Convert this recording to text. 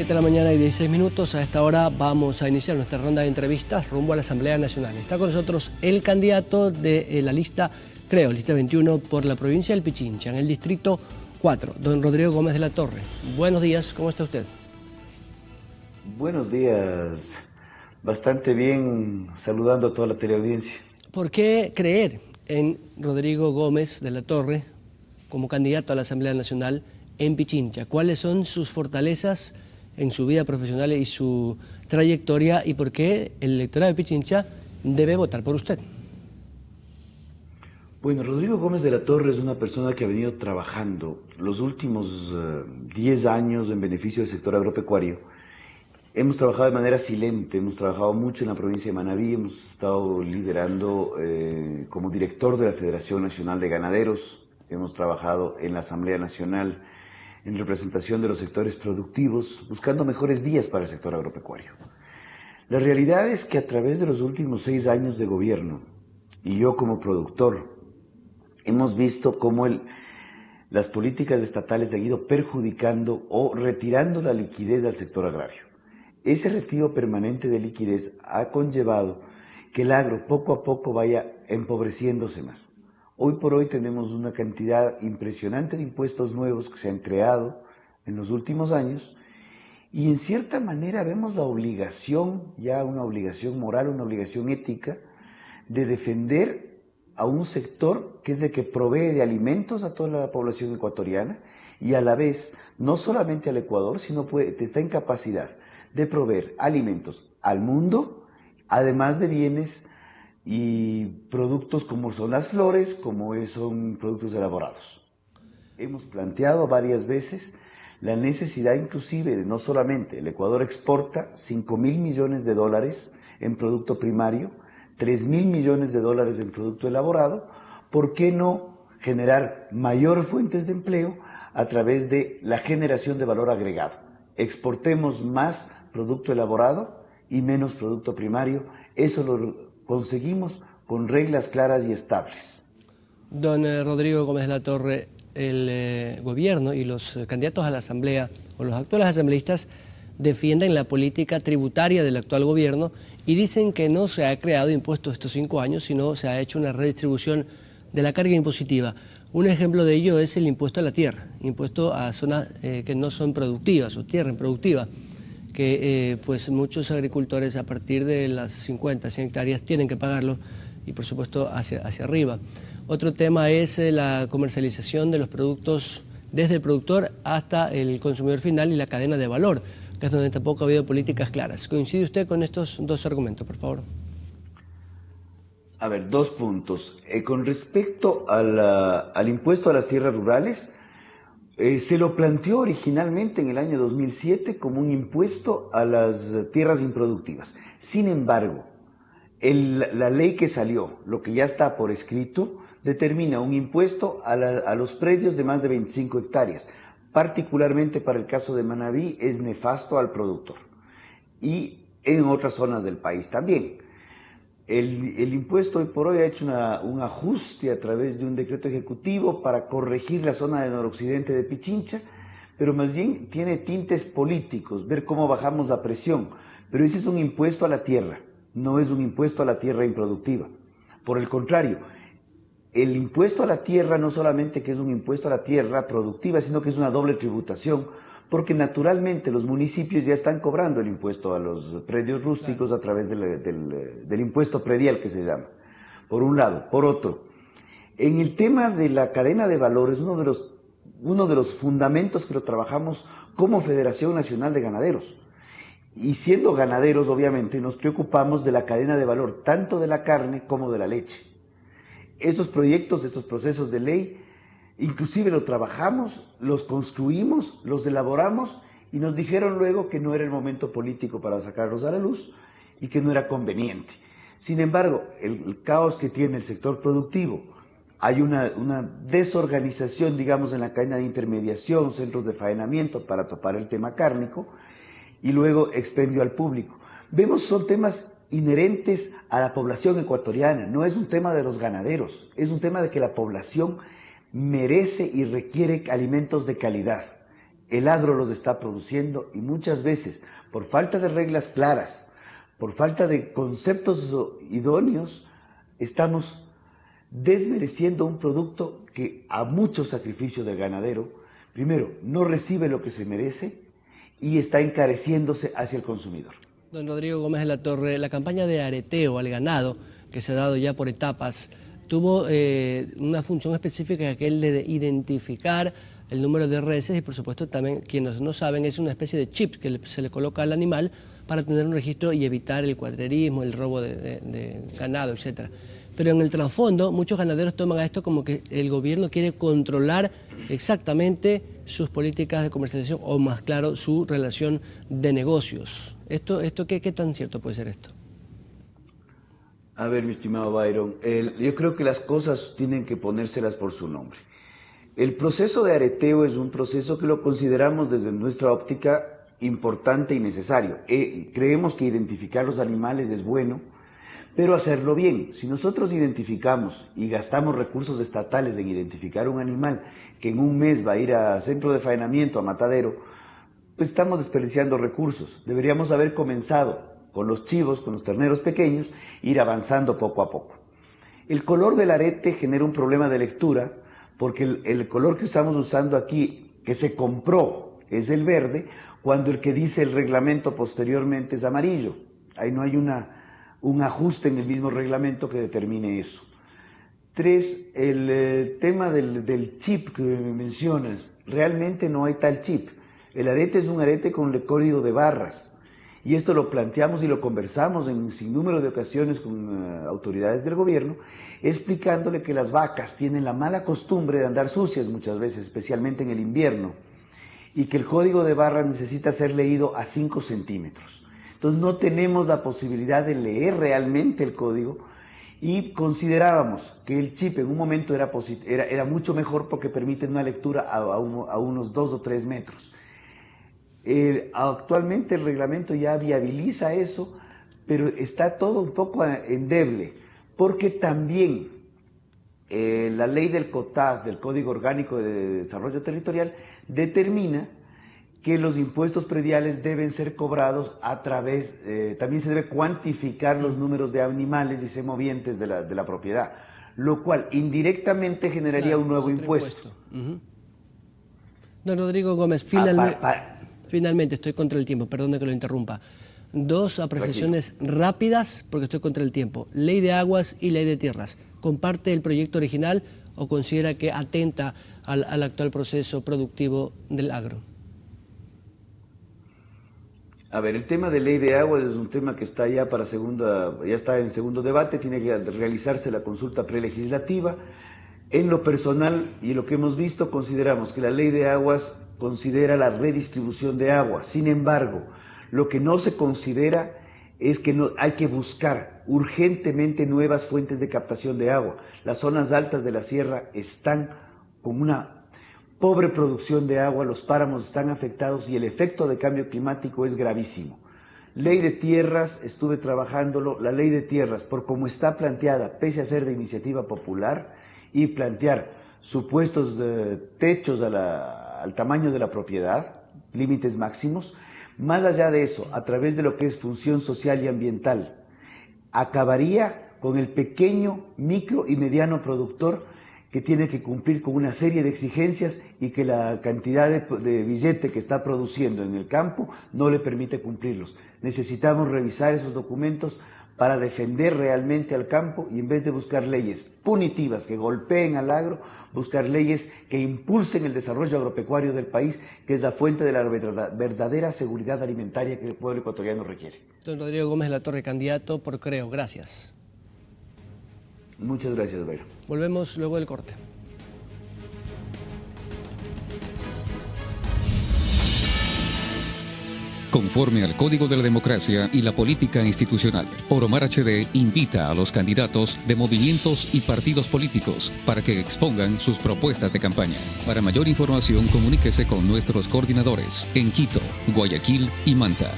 7 de la mañana y 16 minutos. A esta hora vamos a iniciar nuestra ronda de entrevistas rumbo a la Asamblea Nacional. Está con nosotros el candidato de la lista, lista 21 por la provincia del Pichincha, en el distrito 4, don Rodrigo Gómez de la Torre. Buenos días, ¿cómo está usted? Buenos días, bastante bien, saludando a toda la teleaudiencia. ¿Por qué creer en Rodrigo Gómez de la Torre como candidato a la Asamblea Nacional en Pichincha? ¿Cuáles son sus fortalezas en su vida profesional y su trayectoria, y por qué el electorado de Pichincha debe votar por usted? Bueno, Rodrigo Gómez de la Torre es una persona que ha venido trabajando los últimos 10 años en beneficio del sector agropecuario. Hemos trabajado de manera silente, hemos trabajado mucho en la provincia de Manabí, hemos estado liderando como director de la Federación Nacional de Ganaderos, hemos trabajado en la Asamblea Nacional en representación de los sectores productivos, buscando mejores días para el sector agropecuario. La realidad es que a través de los últimos 6 años de gobierno, y yo como productor, hemos visto cómo las políticas estatales han ido perjudicando o retirando la liquidez del sector agrario. Ese retiro permanente de liquidez ha conllevado que el agro poco a poco vaya empobreciéndose más. Hoy por hoy tenemos una cantidad impresionante de impuestos nuevos que se han creado en los últimos años, y en cierta manera vemos la obligación, ya una obligación moral, una obligación ética, de defender a un sector que es el que provee de alimentos a toda la población ecuatoriana, y a la vez no solamente al Ecuador, sino está en capacidad de proveer alimentos al mundo, además de bienes y productos como son las flores, como son productos elaborados. Hemos planteado varias veces la necesidad inclusive de no solamente, el Ecuador exporta 5.000 millones de dólares en producto primario, 3.000 millones de dólares en producto elaborado. ¿Por qué no generar mayores fuentes de empleo a través de la generación de valor agregado? Exportemos más producto elaborado y menos producto primario. Eso lo conseguimos con reglas claras y estables. Don Rodrigo Gómez de la Torre, el gobierno y los candidatos a la Asamblea, o los actuales asambleístas, defienden la política tributaria del actual gobierno y dicen que no se ha creado impuestos estos 5 años, sino se ha hecho una redistribución de la carga impositiva. Un ejemplo de ello es el impuesto a la tierra, impuesto a zonas que no son productivas o tierra improductiva, que pues muchos agricultores a partir de las 50, 100 hectáreas tienen que pagarlo, y por supuesto hacia arriba. Otro tema es la comercialización de los productos desde el productor hasta el consumidor final y la cadena de valor, que es donde tampoco ha habido políticas claras. ¿Coincide usted con estos dos argumentos, por favor? A ver, 2 puntos. Con respecto al impuesto a las tierras rurales, se lo planteó originalmente en el año 2007 como un impuesto a las tierras improductivas. Sin embargo, la ley que salió, lo que ya está por escrito, determina un impuesto a los predios de más de 25 hectáreas. Particularmente para el caso de Manabí es nefasto al productor, y en otras zonas del país también. El impuesto hoy por hoy ha hecho un ajuste a través de un decreto ejecutivo para corregir la zona de noroccidente de Pichincha, pero más bien tiene tintes políticos, ver cómo bajamos la presión. Pero ese es un impuesto a la tierra, no es un impuesto a la tierra improductiva. Por el contrario, el impuesto a la tierra no solamente que es un impuesto a la tierra productiva, sino que es una doble tributación, porque naturalmente los municipios ya están cobrando el impuesto a los predios rústicos a través del impuesto predial que se llama, por un lado. Por otro, en el tema de la cadena de valores, uno de los fundamentos que lo trabajamos como Federación Nacional de Ganaderos. Y siendo ganaderos, obviamente, nos preocupamos de la cadena de valor, tanto de la carne como de la leche. Estos proyectos, estos procesos de ley, inclusive lo trabajamos, los construimos, los elaboramos, y nos dijeron luego que no era el momento político para sacarlos a la luz y que no era conveniente. Sin embargo, el caos que tiene el sector productivo, hay una desorganización, digamos, en la cadena de intermediación, centros de faenamiento para topar el tema cárnico, y luego expendio al público. Vemos, son temas inherentes a la población ecuatoriana, no es un tema de los ganaderos, es un tema de que la población merece y requiere alimentos de calidad. el agro los está produciendo y muchas veces, por falta de reglas claras, por falta de conceptos idóneos, estamos desmereciendo un producto que a mucho sacrificio del ganadero, primero, no recibe lo que se merece y está encareciéndose hacia el consumidor. Don Rodrigo Gómez de la Torre, la campaña de areteo al ganado, que se ha dado ya por etapas, tuvo una función específica, aquel de identificar el número de reses y por supuesto también, quienes no saben, es una especie de chip que se le coloca al animal para tener un registro y evitar el cuadrerismo, el robo de ganado, etc. Pero en el trasfondo, muchos ganaderos toman a esto como que el gobierno quiere controlar exactamente sus políticas de comercialización o, más claro, su relación de negocios. ¿Qué tan cierto puede ser esto? A ver, mi estimado Byron, yo creo que las cosas tienen que ponérselas por su nombre. El proceso de areteo es un proceso que lo consideramos desde nuestra óptica importante y necesario. Creemos que identificar los animales es bueno, pero hacerlo bien. Si nosotros identificamos y gastamos recursos estatales en identificar un animal que en un mes va a ir a centro de faenamiento, a matadero, pues estamos desperdiciando recursos. Deberíamos haber comenzado con los chivos, con los terneros pequeños, ir avanzando poco a poco. El color del arete genera un problema de lectura, porque el color que estamos usando aquí, que se compró, es el verde, cuando el que dice el reglamento posteriormente es amarillo. Ahí no hay un ajuste en el mismo reglamento que determine eso. 3, el tema del chip que mencionas, realmente no hay tal chip. El arete es un arete con el código de barras. Y esto lo planteamos y lo conversamos en sinnúmero de ocasiones con autoridades del gobierno, explicándole que las vacas tienen la mala costumbre de andar sucias muchas veces, especialmente en el invierno, y que el código de barras necesita ser leído a 5 centímetros. Entonces no tenemos la posibilidad de leer realmente el código y considerábamos que el chip en un momento era mucho mejor porque permite una lectura a unos 2 o 3 metros. Actualmente el reglamento ya viabiliza eso, pero está todo un poco endeble, porque también la ley del COTAD, del Código Orgánico de Desarrollo Territorial, determina que los impuestos prediales deben ser cobrados a través, también se debe cuantificar los números de animales y semovientes de la propiedad, lo cual indirectamente generaría un nuevo impuesto. Don Rodrigo Gómez, finalmente estoy contra el tiempo, perdone que lo interrumpa. 2 apreciaciones rápidas, porque estoy contra el tiempo. Ley de aguas y ley de tierras. ¿Comparte el proyecto original o considera que atenta al actual proceso productivo del agro? A ver, el tema de ley de aguas es un tema que está ya ya está en segundo debate, tiene que realizarse la consulta prelegislativa. En lo personal y lo que hemos visto, consideramos que la ley de aguas considera la redistribución de agua. Sin embargo, lo que no se considera es que hay que buscar urgentemente nuevas fuentes de captación de agua. Las zonas altas de la sierra están con una pobre producción de agua, los páramos están afectados y el efecto de cambio climático es gravísimo. Ley de tierras, estuve trabajándolo, la ley de tierras, por como está planteada, pese a ser de iniciativa popular, y plantear supuestos techos al tamaño de la propiedad, límites máximos, más allá de eso, a través de lo que es función social y ambiental, acabaría con el pequeño, micro y mediano productor que tiene que cumplir con una serie de exigencias y que la cantidad de billete que está produciendo en el campo no le permite cumplirlos. Necesitamos revisar esos documentos para defender realmente al campo y en vez de buscar leyes punitivas que golpeen al agro, buscar leyes que impulsen el desarrollo agropecuario del país, que es la fuente de la verdadera seguridad alimentaria que el pueblo ecuatoriano requiere. Don Rodrigo Gómez de la Torre, candidato por Creo. Gracias. Muchas gracias, Byron. Volvemos luego del corte. Conforme al Código de la Democracia y la Política Institucional, Oromar HD invita a los candidatos de movimientos y partidos políticos para que expongan sus propuestas de campaña. Para mayor información, comuníquese con nuestros coordinadores en Quito, Guayaquil y Manta.